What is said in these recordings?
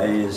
IAS,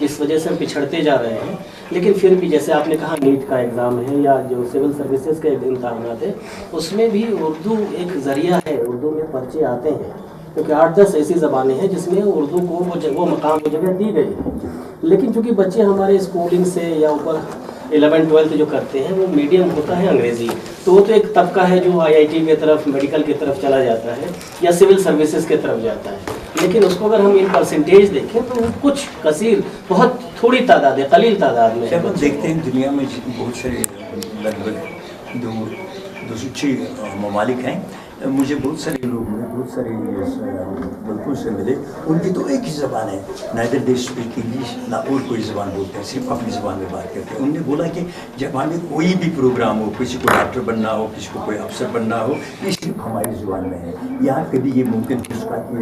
اس وجہ سے ہم پچھڑتے جا رہے ہیں. لیکن پھر بھی جیسے آپ نے کہا نیٹ کا ایگزام ہے یا جو سول سروسز کے امتحانات ہیں اس میں بھی اردو ایک ذریعہ ہے. اردو میں پرچے آتے ہیں کیونکہ 8-10 ایسی زبانیں ہیں جس میں اردو کو وہ مقام و جگہ دی گئی ہے. لیکن چونکہ بچے ہمارے اسکولنگ سے یا اوپر 11-12 جو کرتے ہیں وہ میڈیم ہوتا ہے انگریزی, تو وہ تو ایک طبقہ ہے جو IIT کی طرف میڈیکل کی طرف چلا جاتا ہے یا سول سروسز کی طرف جاتا ہے. لیکن اس کو اگر ہم ان پرسنٹیج دیکھیں تو وہ کچھ کثیر بہت تھوڑی تعداد ہے, قلیل تعداد میں. جب ہم دیکھتے ہیں دنیا میں بہت سارے لگ بھگ 206 ممالک ہیں, مجھے بہت سارے لوگ ملے, بہت سارے ملکوں سے ملے, ان کی تو ایک ہی زبان ہے, نیدر دے اسپیک انگلش نہ اور کوئی زبان بولتے ہیں, صرف اپنی زبان میں بات کرتے ہیں. انہوں نے بولا کہ جب ہمیں کوئی بھی پروگرام ہو, کسی کو ڈاکٹر بننا ہو, کسی کو کوئی افسر بننا ہو, یہ صرف ہماری زبان میں ہے. یہاں کبھی یہ ممکن ہو سکا کہ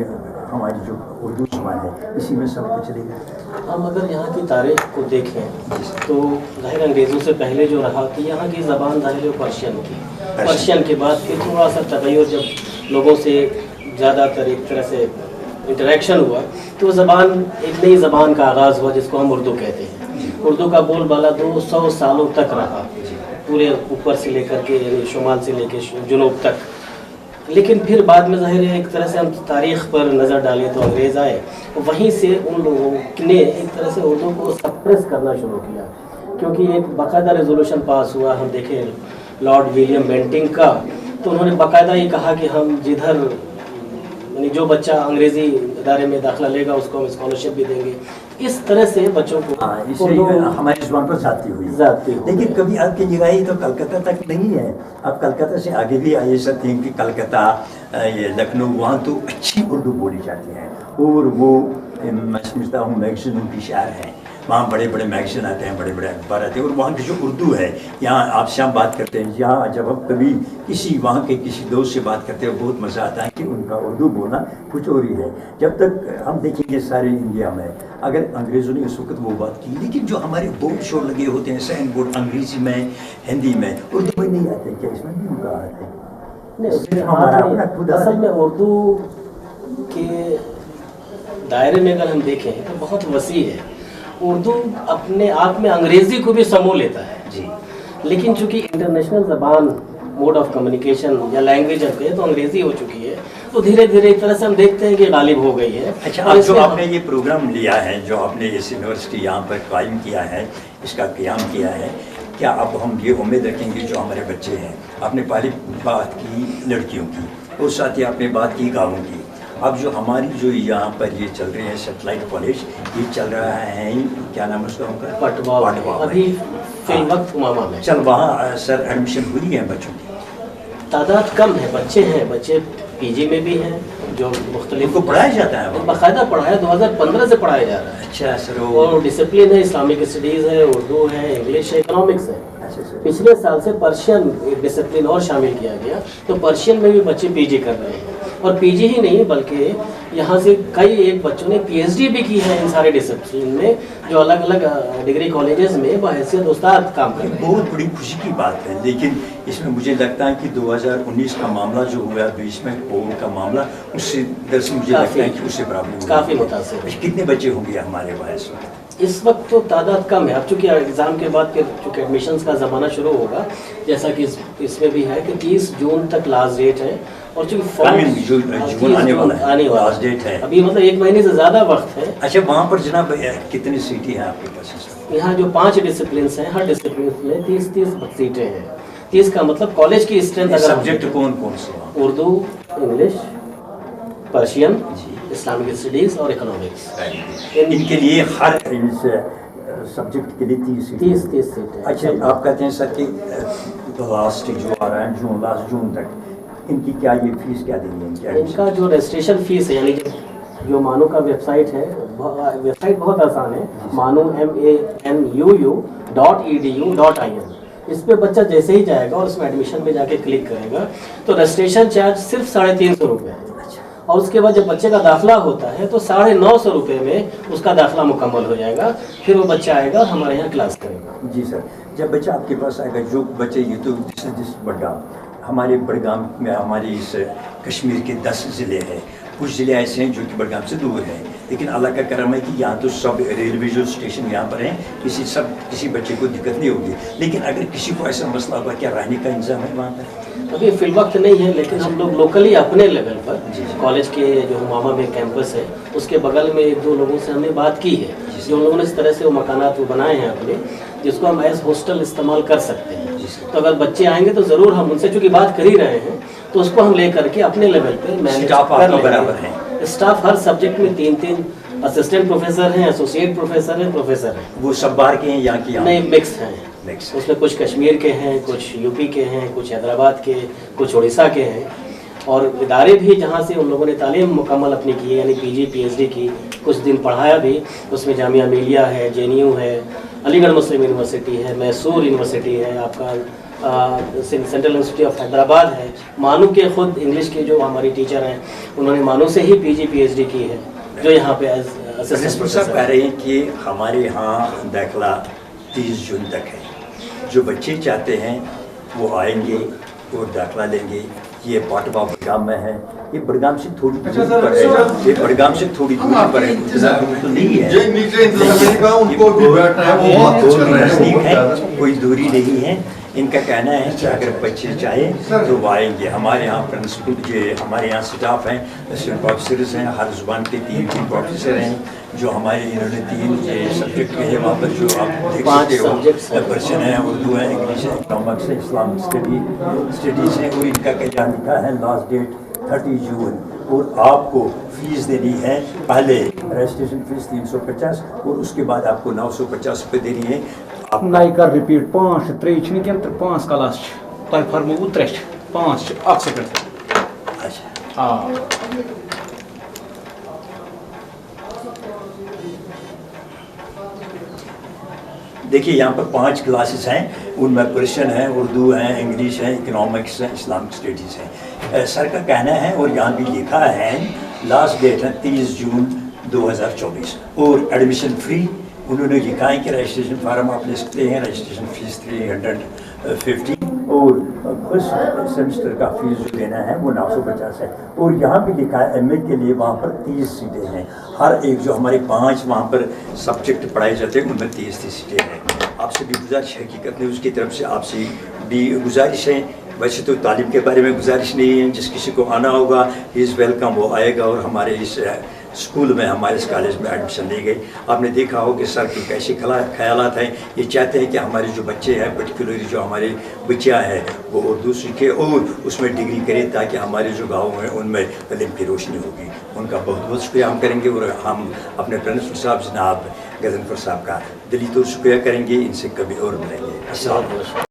ہماری جو اردو زبان ہے اسی میں سب کچھ چلے گا. ہم اگر یہاں کی تاریخ کو دیکھیں تو ظاہر انگریزوں سے پہلے جو رہا کہ یہاں کی زبان ظاہر پرشین کی, پرشین کے بعد پھر تھوڑا سا تغیر جب لوگوں سے زیادہ تر ایک طرح سے انٹریکشن ہوا تو زبان ایک نئی زبان کا آغاز ہوا جس کو ہم اردو کہتے ہیں. اردو کا بول بالا 200 سالوں تک رہا, پورے اوپر سے لے کر کے یعنی شمال سے لے کے جنوب تک. لیکن پھر بعد میں ظاہر ہے ایک طرح سے ہم تاریخ پر نظر ڈالیں تو انگریز آئے, وہیں سے ان لوگوں نے ایک طرح سے اردو کو سپریس کرنا شروع کیا, کیونکہ ایک باقاعدہ ریزولوشن پاس ہوا. ہم دیکھیں لارڈ ولیم بینٹنگ کا, تو انہوں نے باقاعدہ یہ کہا کہ ہم جدھر یعنی جو بچہ انگریزی ادارے میں داخلہ لے گا اس کو ہم اسکالرشپ بھی دیں گے. اس طرح سے بچوں کو ہماری زبان پر ذاتی ہوئی. لیکن کبھی آپ کی نگاہی تو کلکتہ تک نہیں ہے, آپ کلکتہ سے آگے بھی آئیے سکتے ہیں کہ کلکتہ, یہ لکھنؤ, وہاں تو اچھی اردو بولی جاتی ہے. اور وہ میں سمجھتا ہوں میگزینوں کی شہر ہے, وہاں بڑے بڑے میگزین آتے ہیں, بڑے بڑے اخبار آتے ہیں. اور وہاں کی جو اردو ہے, یہاں آپ سے ہم بات کرتے ہیں, یہاں جب ہم کبھی کسی وہاں کے کسی دوست سے بات کرتے ہیں بہت مزہ آتا ہے کہ ان کا اردو بولنا کچھ اور ہی ہے. جب تک ہم دیکھیں گے سارے انڈیا میں اگر انگریزوں نے اس وقت وہ بات کی, لیکن جو ہمارے بورڈ شور لگے ہوتے ہیں, سائن بورڈ انگریزی میں, ہندی میں, اردو میں نہیں آتے, کیا اس میں بھی ان کا آتا ہے؟ اصل میں اردو کے دائرے میں اگر ہم دیکھیں تو بہت وسیع ہے. اردو اپنے آپ میں انگریزی کو بھی سمو لیتا ہے جی, لیکن چونکہ انٹرنیشنل زبان موڈ آف کمیونیکیشن یا لینگویج اب ہے تو انگریزی ہو چکی ہے, تو دھیرے دھیرے ایک طرح سے ہم دیکھتے ہیں کہ غالب ہو گئی ہے. اچھا, اب جو آپ نے یہ پروگرام لیا ہے, جو آپ نے اس یونیورسٹی یہاں پر قائم کیا ہے, اس کا قیام کیا ہے, کیا اب ہم یہ امید رکھیں گے جو ہمارے بچے ہیں, آپ نے پہلی بات کی لڑکیوں کی, اور ساتھ ہی آپ نے بات کی گاؤں کی, اب جو ہماری جو یہاں پر یہ چل رہے ہیں سیٹلائٹ کالج, یہ چل رہا ہے کیا نام ہے اس کا, پٹوا, ابھی فی الوقت امامہ میں. چل وہاں سر ایڈمیشن ہوئی ہے بچوں کی؟ تعداد کم ہے, بچے ہیں, بچے PG میں بھی ہیں جو مختلف کو پڑھایا جاتا ہے, باقاعدہ پڑھایا 2015 سے پڑھایا جا رہا ہے. اچھا سر, اور ڈسپلن ہے, اسلامک اسٹڈیز ہے, اردو ہے, انگلش ہے, اکنامکس ہے. پچھلے سال سے پرشین ڈسپلن اور شامل کیا گیا, تو پرشین میں بھی بچے PG کر رہے ہیں. اور PG ہی نہیں بلکہ یہاں سے کئی ایک بچوں نے PhD بھی کی ہے ان سارے ڈسپلن میں, جو الگ الگ ڈگری کالجز میں بحیثیت استاد کام کر رہے ہیں. بہت بڑی خوشی کی بات ہے, لیکن اس میں مجھے لگتا ہے کہ 2019 کا معاملہ جو ہوا, 20 میں کووڈ کا معاملہ, اس سے دراصل مجھے لگتا ہے کہ اس سے پرابلم کافی متاثر ہے. کتنے بچے ہوں گے ہمارے باعث میں اس وقت؟ تو تعداد کم ہے. اب چونکہ ایگزام کے بعد پھر چونکہ ایڈمیشنز کا زمانہ شروع ہوگا, جیسا کہ اس میں بھی ہے کہ 30 جون تک لاسٹ ڈیٹ ہے, اور چونکہ آنے والا ہے, ابھی مطلب 1 مہینے سے زیادہ وقت ہے. اچھا, وہاں پر جناب کتنی سیٹیں ہیں آپ کے پاس؟ یہاں جو 5 ڈسپلنس ہیں, ہر ڈسپلن میں 30 سیٹیں ہیں. 30 کا مطلب کالج کی اسٹرینتھ. سبجیکٹ کون کون سے؟ Urdu, English, Persian, Islamic studies اور اکنامکس. ان کے لیے ہر سبجیکٹ کے لیے 30 سیٹیں. اچھا, آپ کہتے ہیں سر کہ لاسٹ جو آ رہا ہے لاسٹ جون تک, ان کی کیا یہ فیس کیا دیں گے؟ ان کا جو رجسٹریشن فیس ہے, یعنی جو مانو کا ویب سائٹ ہے, ویب سائٹ بہت آسان ہے, manuu.edu.in. اس پہ بچہ جیسے ہی جائے گا اور اس میں ایڈمیشن میں جا کے کلک کرے گا تو رجسٹریشن چارج صرف 350 روپے ہے. اور اس کے بعد جب بچے کا داخلہ ہوتا ہے تو 950 روپے میں اس کا داخلہ مکمل ہو جائے گا. پھر وہ بچہ آئے گا ہمارے یہاں کلاس کرے گا. جی سر, جب بچہ آپ کے پاس آئے گا, جو بچے یہ تو بڑگام, ہمارے بڑگام میں ہماری اس کشمیر کے 10 ضلع ہیں, کچھ ضلع ایسے ہیں جو کہ بڑگام سے دور ہیں, لیکن اللہ کا کرم ہے کہ یہاں تو سب ریلوے جو اسٹیشن یہاں پر ہیں کسی بچے کو دقت نہیں ہوگی. لیکن اگر کسی کو ایسا مسئلہ ہوگا کیا رہنے کا انتظام ہے وہاں پر؟ ابھی فی الوقت نہیں ہے، لیکن ہم لوگ لوکلی اپنے لیول پر کالج کے جو ہمامہ میں کیمپس ہے اس کے بغل میں 1-2 لوگوں سے ہم نے بات کی ہے، جو ان لوگوں نے اس طرح سے وہ مکانات وہ بنائے ہیں اپنے، جس کو ہم ایز ہاسٹل استعمال کر سکتے ہیں. تو اگر بچے آئیں گے تو ضرور ہم ان سے چونکہ بات کر ہی رہے ہیں تو اس کو ہم لے کر کے اپنے لیول پہ مینیج کر لیں گے. اسٹاف ہر سبجیکٹ میں 3 اسسٹنٹ پروفیسر ہیں، ایسوسیٹ پروفیسر ہیں، پروفیسر ہیں. وہ سب باہر کے ہیں یہاں کی؟ نہیں، مکس ہیں. اس میں کچھ کشمیر کے ہیں، کچھ یو پی کے ہیں، کچھ حیدرآباد کے، کچھ اڑیسہ کے ہیں. اور ادارے بھی جہاں سے ان لوگوں نے تعلیم مکمل اپنی کی ہے، یعنی پی جی پی ایچ ڈی کی، کچھ دن پڑھایا بھی، اس میں جامعہ ملیہ ہے، جے این یو ہے، علی گڑھ مسلم یونیورسٹی ہے، میسور یونیورسٹی ہے، آپ کا سینٹرل انسٹیٹیوٹ آف حیدرآباد ہے. مانو کے خود انگلش کے جو ہماری ٹیچر ہیں انہوں نے مانو سے ہی پی جی پی ایچ ڈی کی ہے، جو یہاں پہ اسسٹنٹ صاحب کہہ رہے ہیں کہ ہمارے یہاں داخلہ 30 جون تک ہے. جو بچے چاہتے ہیں وہ آئیں گے اور داخلہ لیں گے. یہ پاٹوا بڑگام میں ہے، یہ بڑگام سے تھوڑی دوری پر ہے، یہ بڑگام سے تھوڑی دوری پر ہے، اتنا دور تو نہیں ہے، نزدیک ہے، کوئی دوری نہیں ہے. ان کا کہنا ہے کہ اگر بچے چاہیں تو وہ آئیں گے. ہمارے یہاں پرنسپل ہمارے یہاں اسٹاف ہیں، اسٹوڈنٹ پروفیسرز ہیں، ہر زبان کے 3 پروفیسر ہیں جو ہمارے انہوں نے 3 سبجیکٹ کے ہیں وہاں پر، جو آپ دیکھ سکتے ہو، پرشین ہے، اردو ہے، انگلش ہے، اکنامکس ہے، اسلامک اسٹڈیز ہیں. اور ان کا کیا لکھا ہے لاسٹ ڈیٹ 30 جون. اور آپ کو فیس دینی ہے، پہلے رجسٹریشن فیس 350 اور اس کے بعد آپ کو 950 روپے دینی ہے. نئی کر رپیٹ 5 3 چھِ کینٛہہ تہٕ 5 کلاس چھِ تۄہہِ فرمووُ 3 چھِ 5 چھِ 1 سیکنڈ. اچھا دیکھیے یہاں پر 5 کلاسز ہیں، ان میں پرشین ہے، اردو ہے، انگلش ہے، اکنامکس ہے، اسلامک اسٹڈیز ہے. سر کا کہنا ہے اور یہاں بھی لکھا ہے لاسٹ ڈیٹ ہے 30 جون 2024 اور ایڈمیشن فری. انہوں نے لکھا ہے کہ رجسٹریشن فارم آپ لے سکتے ہیں، رجسٹریشن فیس 350 اور فرسٹ سیمسٹر کا فیس جو دینا ہے وہ 950 ہے. اور یہاں بھی لکھا ہے ایم اے کے لیے وہاں پر 30 سیٹیں ہیں. ہر ایک جو ہمارے 5 وہاں پر سبجیکٹ پڑھائے جاتے ہیں ان میں 30 سیٹیں ہیں. آپ سے بھی گزارش حقیقت میں اس کی طرف سے آپ سے بھی گزارش ہے. ویسے تو تعلیم کے بارے میں گزارش نہیں ہے، جس کسی کو آنا ہوگا ہی از ویلکم، وہ آئے گا اور ہمارے اس اسکول میں، ہمارے اس کالج میں ایڈمیشن لے گئے. آپ نے دیکھا ہو کہ سر کے کیسے خیالات ہیں. یہ چاہتے ہیں کہ ہمارے جو بچے ہیں، پرٹیکولرلی جو ہمارے بچیاں ہیں، وہ اردو سیکھے اور اس میں ڈگری کرے تاکہ ہمارے جو گاؤں ہیں ان میں علم کی روشنی ہوگی. ان کا بہت بہت شکریہ ہم کریں گے اور ہم اپنے پرنسپل صاحب جناب غضنفر صاحب کا دلی طور شکریہ کریں گے. ان سے کبھی اور ملیں گے. السلام علیکم.